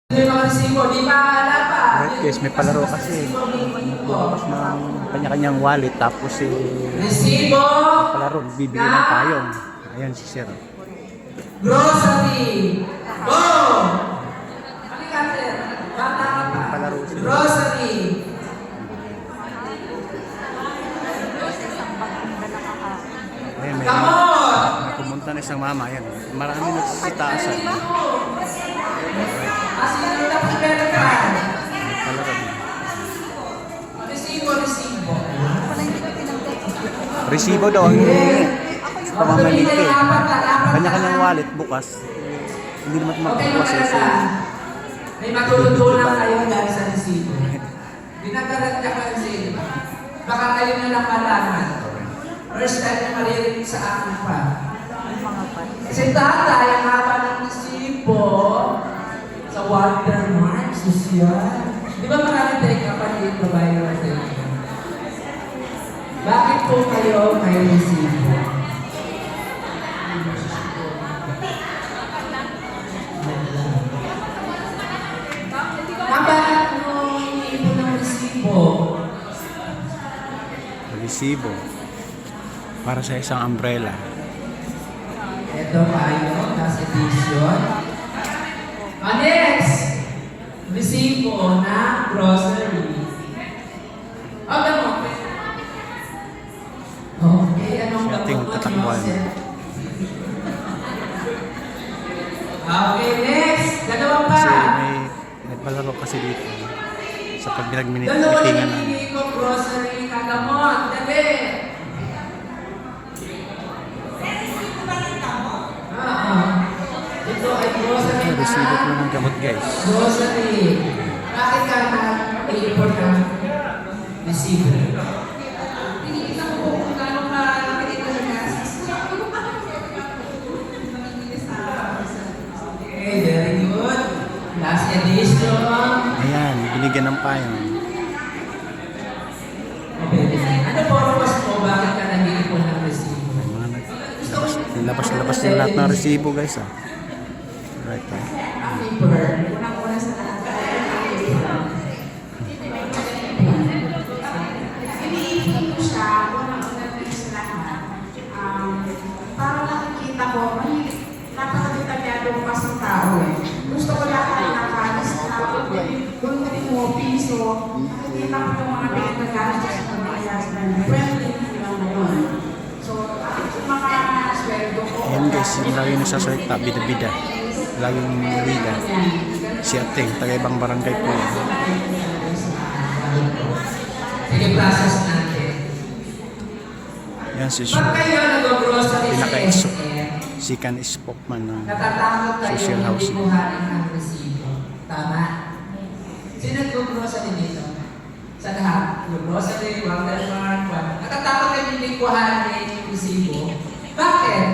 Right guys, may palaro kasi. Tapos ng kanya-kanyang wallet. Tapos si palaro, bibigyan ng payong. Ayan si Sir. Grocery! Go! Halika sir. Bata ka pa. Palaro sila. Grocery! Ayan, may Kamot! pumunta na isang mama. Ayan, marami nagsisitaasan. Asino na po meron ka? Palaro. Resibo, resibo. Resibo daw ang pamamalite. Kanya-kanyang wallet bukas. Hindi naman magbukas eh. So, may matutulong kayo dahil sa resibo. Dinagarat ka pa rin baka kayo na nakalaman. First time na maririnig sa akin pa. Kasi tatay, ang haba ng resibo sa watermark, social. Di ba marami tayong kapatid babae natin? Bakit po kayo may resibo? Bakit mo iniipon ng resibo? resibo. Para sa isang umbrella. Ito tayo, last edition. Next! Resibo na grocery. Okay mo. Okay, anong Ating tatakbuhan. Okay, next! Dalawa pa! Kasi may nagpalaro kasi dito sa pag Dalawa minigtingan na ng hindi ko grocery kagamot. Dali! Ito ay grocery na. resibo po ng gamot guys. Grocery. Bakit ka na-i-import ng resibo? Pinigil ako kung gano'n ka pinigil ng gases. Okay, very good. Last edition. Ayan, binigyan ng payong. Ano po request mo? Bakit ka nag-iipon ng resibo? Nilabas na lahat ng resibo guys ah. Right ah. Paper. Unang-una sa lahat. Iniipon ko siya, unang-una sa lahat. Para nakikita ko, napakadetalyadong pasang tao eh. Gusto ko lahat nakalis na kung mo piso, nakikita ko yung mga pinagagastos ng mga yasman. Friendly lang ngayon. So, yung mga sweldo ko. Ayan guys, yung lagi nagsasalita, bida-bida. Laging bida. Si Ateng, taga-ibang barangay po yan. Sige, process natin. Yan si Pag kayo nag-grocery sa pinaka-isok. SM, Si Kan Spokman ng natatakot kayo social na housing. ikuhanin ang resibo. Tama? Sino nag-grocery dito? Sa lahat. Grocery, Watermark, natatakot kayo hindi ikuhanin yung resibo. Bakit?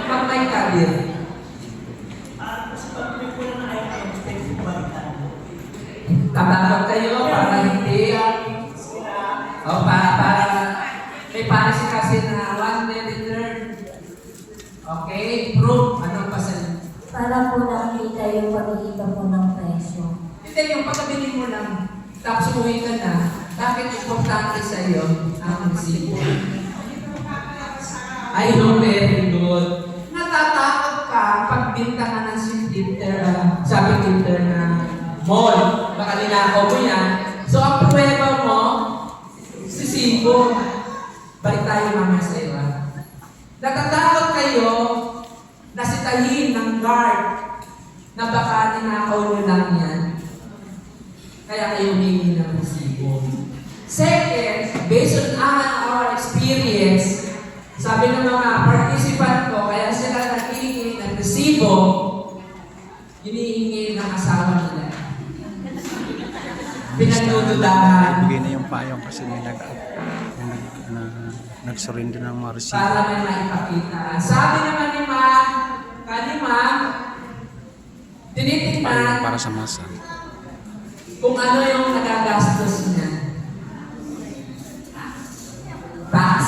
Pag may kabir. Tatakot kayo para hindi. O para may policy kasi na one day return. Okay? Proof. Anong pasal? Para po nakita yung pag-iiba po ng presyo. Hindi yung pagkabili mo lang, tapos umuwi ka na, bakit importante sa iyo ang resibo? Ay, no, very good. Natatakot ka pag binta ka ng sabi Twitter na mall, baka ninakaw mo yan. So, ang pruweba mo, resibo. Balik tayo mamaya sa iba. Natatakot kayo na sitahin ng guard na baka ninakaw nyo lang yan. Kaya kayo humingi ng resibo. Second, based on our experience, sabi ng mga participant ko, kaya sila naghihingi ng resibo, hinihingi ng asawa nila. Pinagdududahan. Bigay na yung payong kasi may nag-surrender ng mga resibo. Para may maipakita. Sabi naman ni Ma'am, tinitingnan Payong para sa masa. kung ano yung nagagastos niya. Tax.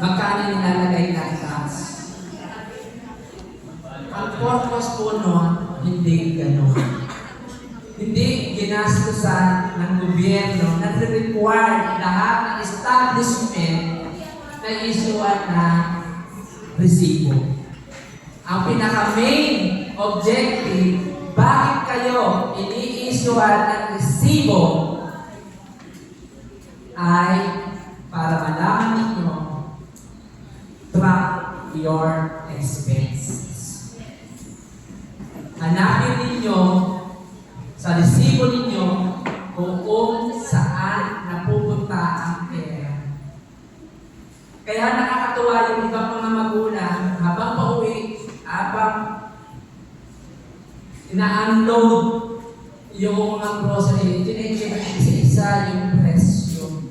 Magkano nilalagay ng tax? Hindi gano'n. Hindi ginastusan ng gobyerno na require lahat ng establishment na isuan na resibo. Ang pinaka-main objective, bakit kayo ini-isuan ng resibo ay para malaman ninyo, track your expenses. Hanapin ninyo sa resibo ninyo kung saan napupunta ang pera. Kaya nakakatuwa yung ibang mga magulang habang pauwi, habang ina-unload yung mga grocery, tinicheck isa-isa yung presyo.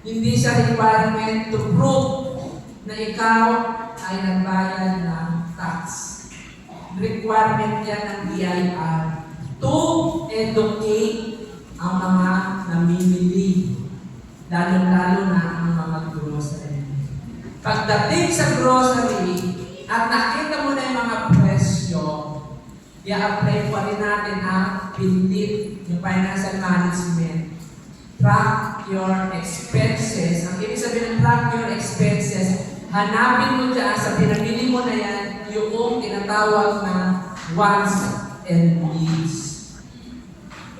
Hindi siya requirement to prove na ikaw ay nagbayad ng tax. Requirement yan ng BIR to educate ang mga namimili, lalo-lalo na ang mga grocery. Pagdating sa grocery at nakita mo na yung mga presyo, i-apply pa rin natin ang PINTIP, yung Financial Management. Track your expenses. Ang ibig sabihin ng track your expenses, hanapin mo dyan sa pinamili mo na yan, yung tinatawag na wants and needs.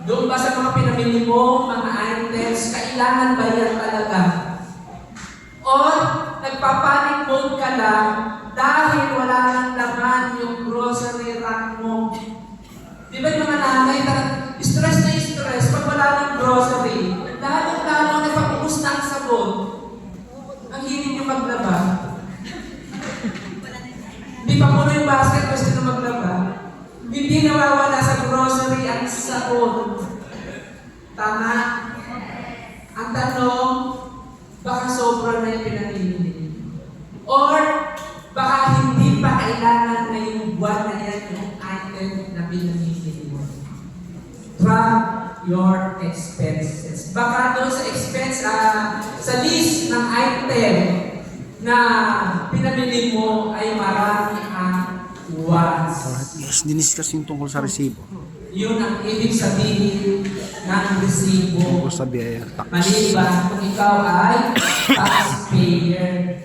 Doon ba sa mga pinamili mo, mga items, kailangan ba yan talaga? Or nagpapanik mode ka lang dahil wala nang laman yung grocery rack mo. Di ba yung mga nanay, stress na stress pag wala ng grocery. Lalo na pag-ubus na ang sabon. Ang hiling yung maglaba. Hindi pa puno yung basket, gusto na maglaba. Hindi nawawala sa grocery ang sabon. Tama? Ang tanong, baka sobra na yung pinamili. Or, baka hindi pa kailangan na yung buwan na yan yung item na pinamili mo. Track your expenses. Baka doon sa expense, sa list ng item na pinamili mo ay marami ang wants. Yes, diniscuss yung tungkol sa resibo. Yun ang ibig sabihin ng resibo. Tungkol sa BIR tax. Maliban kung ikaw ay taxpayer.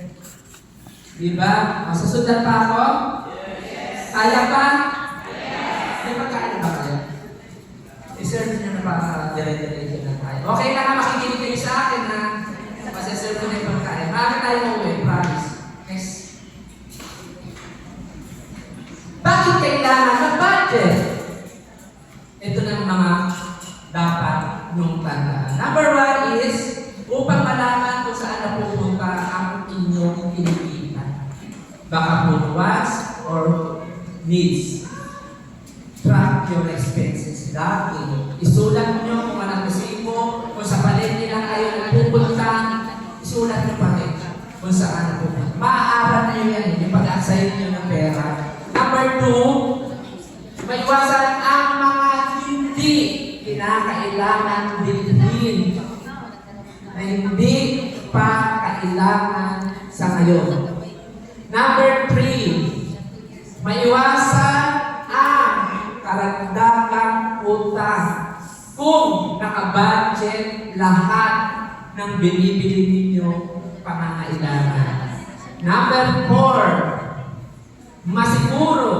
Diba? Masusundan pa ako? Kaya pa? May pagkain ba kayo? I-serve nyo na para dire-diretso na tayo. Okay na nga makikinig kayo sa akin na masiserve ko na yung pagkain. Bakit tayo mauwi? Promise. Next. Bakit kailangan ng budget? Ito na ang mga dapat nung tandaan. Number one is, upang malaman kung saan napupunta ang inyong kinikita. Baka po wants or needs. Track your expenses. Lagi. Isulat nyo kung anong resibo, kung sa palengke lang kayo nagpupunta, isulat nyo pa rin kung saan napupunta. Maaaral na yan, yung pag-assign nyo ng pera. Number two, maiwasan ang mga hindi kinakailangan bilhin na hindi pa kailangan sa ngayon. Number three, maiwasan ang karagdagang utang kung nakabudget lahat ng binibili ninyo pangangailangan. Number four, masiguro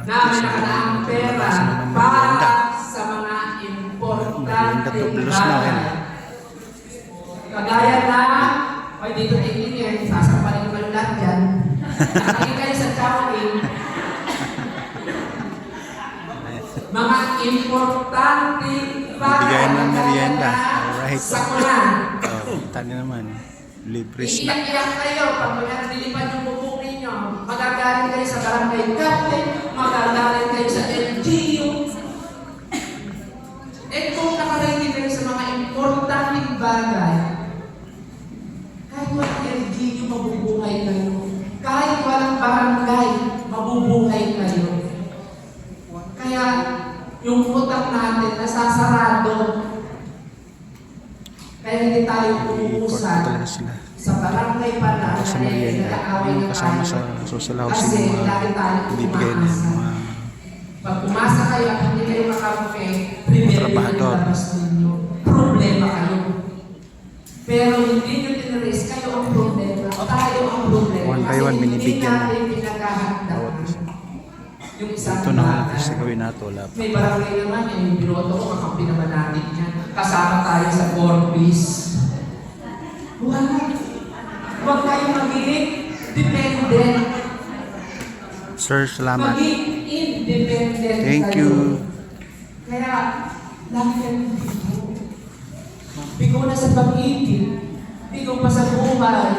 na may nakalaang pera para sa mga importanteng bagay. Kagaya na, ay dito tingin, sasampalin ko lang lahat dyan. Nakikita kayo sa shopping, mga importanteng bagay. Bigay ng merienda. Alright. Sakulan. Tani naman. Libre snack. Iiyak-iyak kayo pag nilipad yung bubong ninyo. Magagaling kayo sa barangay captain, magagaling kayo sa LGU. Eh kung nakarating kayo sa mga importanteng bagay, kahit walang LGU, mabubuhay kayo. Kahit walang barangay, mabubuhay kayo. Kaya yung utang natin nasasarado. Kaya hindi tayo I-report uusap talaga sila. sa barangay pa na Tapos sa merienda, yung kasama sa social housing, yung mga bibigay na yung mga pag pumasa kayo at hindi kayo makabuke, primero yung trabahador. labas ninyo. Problema kayo. Pero hindi nyo tinrace, kayo ang problema. Tayo ang problema. One by one, binibigyan na. Kasi hindi natin pinaghahandaan yung isang Ito na bata. kasi gawin nato, wala pa. May barangay naman yan, yung binoto ko, kakampi naman natin yan. Kasama tayo sa Corpus. Wala. Huwag kayo magiging dependent. Sir, salamat. Maging independent Thank kayo. you. Kaya, lagi kayo bigo. Bigo na sa pag-ibig. Bigo pa sa buhay.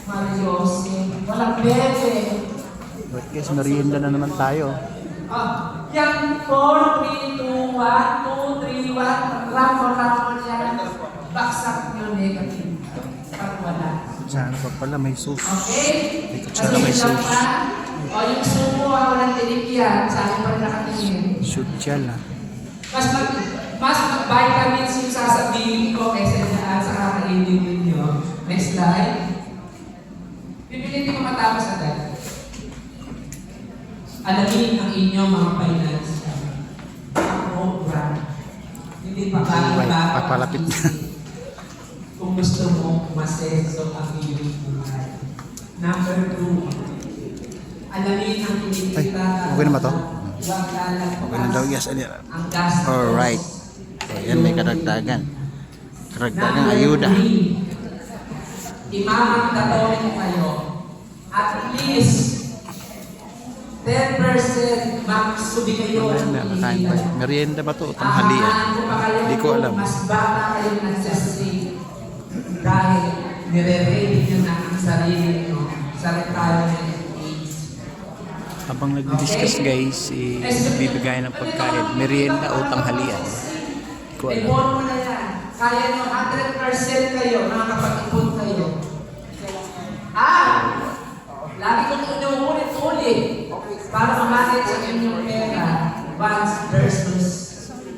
Marios, walang bebe. But guys, merienda na naman tayo. Yan 4, 3, 2, 1, 2, 3, 1. Ramon yan. Baksak nyo negative. Pag wala. Saan pa pala may sauce? Okay? May kutsara, may Kasi sauce. o yung sumo, walang tinikyan. Saan pa nakatingin? Shoot siya na. Mas vitamins yung sasabihin ko kaysa dyan sa kakainin ninyo. Next slide. Pipilitin ko matapos agad. Alamin ang inyong mga finance. Ang program. Hindi pa Right, papalapit na. Kung gusto mo masenso ang iyong buhay. Number 2. Alamin ang kinikita. Ay, okay na ba to? Huwag lalagpas Okay na daw, yes. ang gastos. Alright. So, yan may karagdagan. Karagdagan ayuda. Imamagdatorin kayo. At least 10% magsubi kayo. Makain pa. Merienda ba to? Tanghalian. Hindi ko alam. Mas bata kayo nagsasave dahil nire-ready nyo na ang sarili nyo sa retirement age. Habang nag-discuss guys, bibigay ng pagkain. Merienda o tanghalian. Hindi ko alam. Ipon mo na yan. Kaya nyo 100% kayo, nakakapag-ipon kayo. Lagi kong inuulit-ulit para ma-manage ang inyong pera. Wants versus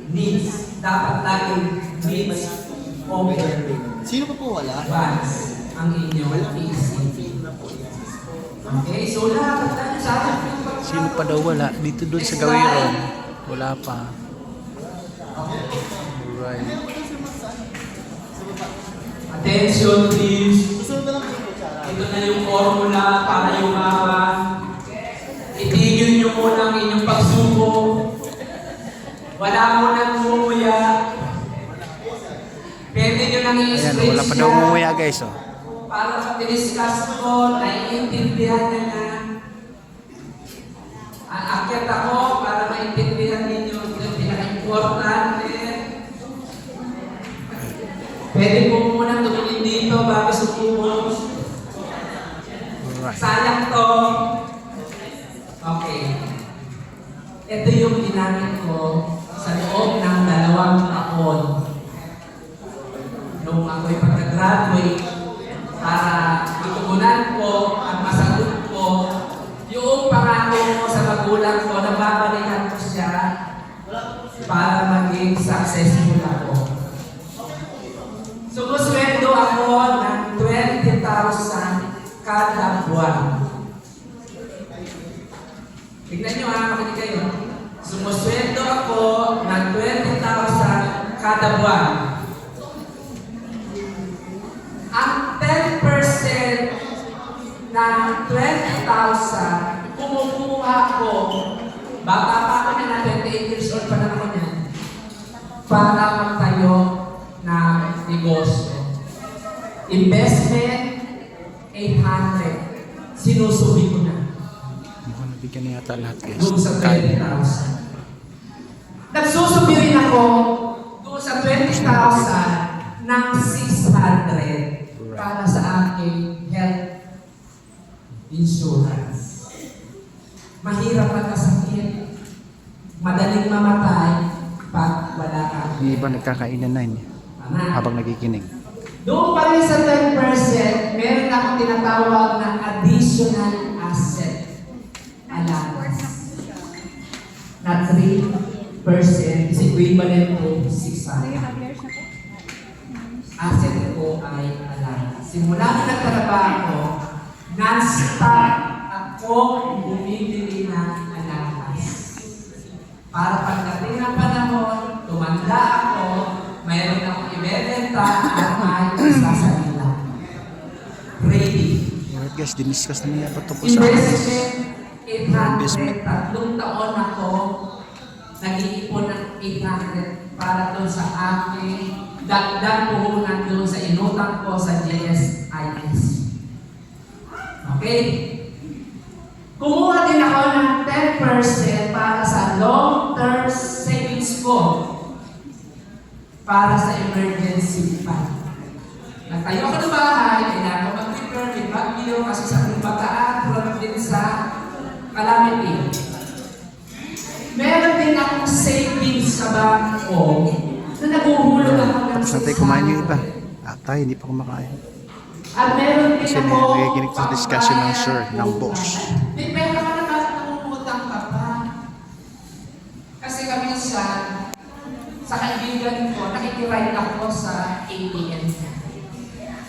needs. Dapat lagi needs over Sino pa po wala? wants ang inyong isipin. Okay, so lahat tayo sa atin. Sino pa daw wala? Dito doon sa Gawiron. Wala pa. Alright. Attention please. Susunod na lang po yung kutsara. Ito na yung formula para yumaman. Itigil nyo muna ang inyong pagsuko. Wala mo nang umuya. Pwede nyo nang Ayan, i-stretch wala pa daw yan. umuya guys. Oh. Para sa diniscuss ko, naiintindihan nyo na. Aakyat ako para maintindihan ninyo yung pinaka-importante. Pwede po muna tumingin dito bago sumubos. Alright. Sayang to. Okay. Ito yung ginamit ko sa loob ng 2 taon. Nung ako'y pagka-graduate, para itugunan ko at masagot ko yung pangako ko sa magulang ko na babalikan ko siya para maging successful ako. Sumusweldo ako ng 20,000 kada buwan. Tignan nyo ha, makinig kayo. Sumusweldo ako ng 20,000 kada buwan. Ang 10% ng 20,000, kumukuha ko, bata pa ako na 28 years old pa na ako niyan, para magtayo ng negosyo. Investment, 800. Sinusubi ko na. Mukhang nabigyan na yata lahat guys. Doon sa Kain. 20,000. Nagsusubi rin ako doon sa 20,000 ng 600 para sa aking health insurance. Mahirap magkasakit. Madaling mamatay pag wala ka. Yung iba nagkakainan na yun. Habang nagikinig. Doon pa rin sa 10%, meron akong tinatawag na additional asset allowance. Na 3% is equivalent to 600. Asset Simula na nagtrabaho, non-stop ako bumibili ng alahas. Para pagdating ng panahon, tumanda ako, mayroon akong ibebenta at may sasalita. Ready. Alright guys, diniscuss na niya ito po sa Investment, Investment. 800. 3 taon ako nag-iipon ng 800 para doon sa aking dagdag puhunan doon sa inutang ko sa GSIS. Okay? Kumuha din ako ng 10% para sa long-term savings ko para sa emergency fund. Nagtayo ako ng bahay, kailangan ko mag-prepare, may bagyo, kasi sa aking bataan, tulad din sa calamity. Meron din akong savings sa bangko na naguhulog ako ng Tapos natin kumain yung iba. Tayo hindi pa kumakain. At meron din Kasi ako nakikinig sa discussion ng sir, ng boss. May pera ka na bakit nangungutang ka pa? Kasi kami sa kaibigan ko, nakikiride ako sa ATM.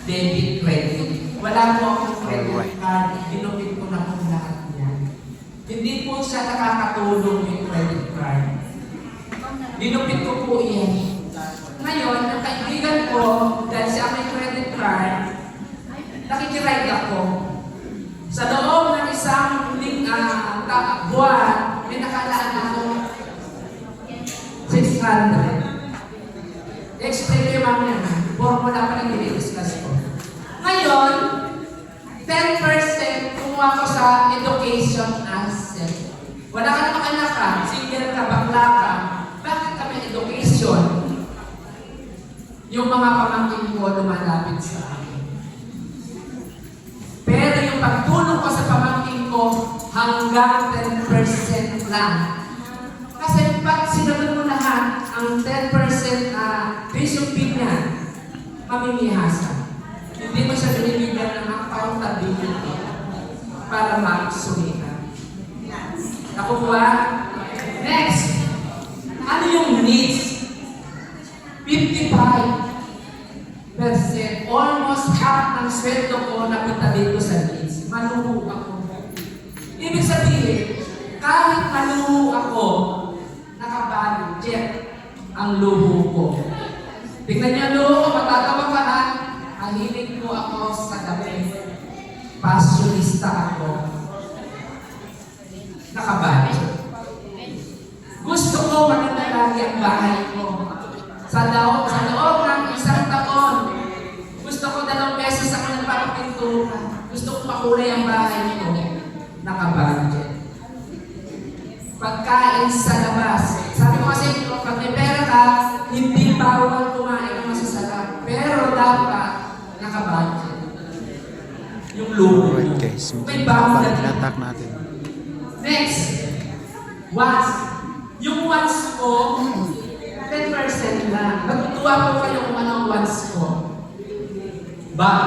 Debit, credit. Wala po akong credit Alright. card. Dinupit ko na po lahat yan. Hindi po siya nakakatulong yung credit card. Dinupit ko po yan. Ngayon, ang kaibigan ko, dahil siya may credit card, nakikiride ako. Sa loob ng isang buwan, may nakalaan ako 600. Explain ko yung mamaya na. Formula pa rin dinidiscuss ko. Ngayon, 10% kumuha ko sa education asset. Wala ka naman anak ka, single ka, bakla ka. Bakit ka may education? Yung mga pamangkin ko lumalapit sa akin. Pero yung pagtulong ko sa pamangkin ko, hanggang 10% lang. Kasi pag sinagot mo lahat, ang 10% tuition fee niya, mamimihasa. Hindi mo siya binibigyan ng accountability para makisulitan. Nakukuha? Next! Ano yung needs? 55%. Almost half ng sweldo ko napunta dito sa needs. Maluho ako. Ibig sabihin, kahit maluho ako, nakabudget ang luho ko. Tingnan niyo ang luho ko, matatawa ka ha. Mahilig po ako sa gabi. Passionista ako. Nakabudget. Gusto ko maganda lagi ang bahay ko. Sa loob ng isang taon, gusto ko 2 beses ako nagpapapintura. Gusto ko makulay ang bahay ko. Nakabudget. Pagkain sa labas. Sabi ko kasi, pag may pera ka, hindi bawal kumain ng masasarap. Pero dapat nakabudget. Yung luho. Alright guys, May medyo bawal parang na. tinatak natin. Next, once. Yung once ko, 10% lang. Magtutuwa po kayo kung anong once ko. Bag.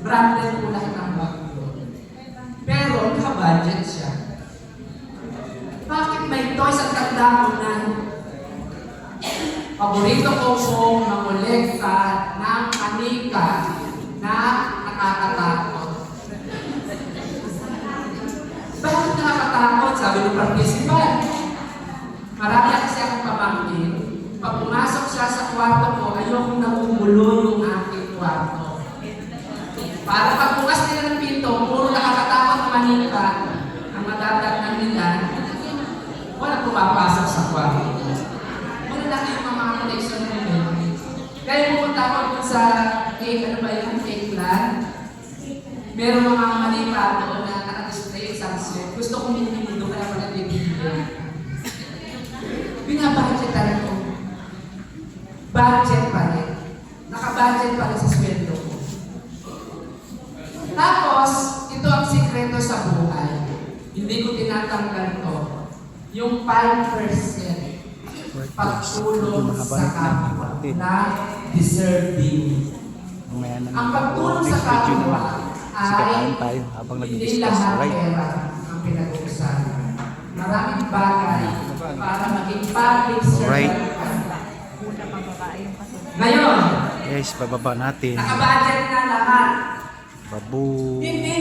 Branded po lahat ang bag ko. Pero naka-budget siya. Bakit may toys at tanda ko na? Paborito ko pong mangolekta ng kanika na nakakatakot. Bakit nakakatakot? Sabi ng participant. Marami kasi akong pamangkin. Pag pumasok siya sa kwarto ko, ayokong namumulo yung aking kwarto. Para pag bukas nila ng pinto, puro nakakatakot na manika ang matatatnan nila, walang pumapasok sa kwarto. Malalaki yung mga connection nila. Kaya pumunta ako dun sa cake, ano ba yung cake land? Meron mga manika doon na naka-display sa set. Gusto kong minimili doon, kaya pala bibigyan. Binabudgetan ko. Budget pa rin. Naka-budget pa rin sa sweldo ko. Tapos, ito ang sikreto sa buhay. Hindi ko tinatanggal to. Yung 5% pagtulong sa kapwa na deserving. Mamaya na Ang pagtulong sa next video kapwa naman. Sikapaan tayo habang hindi nag-discuss. lahat Alright. pera ang pinag-uusapan. Maraming bagay para maging public servant. Alright. Ngayon, Guys, bababa natin. Nakabudget na lahat. Babu. Hindi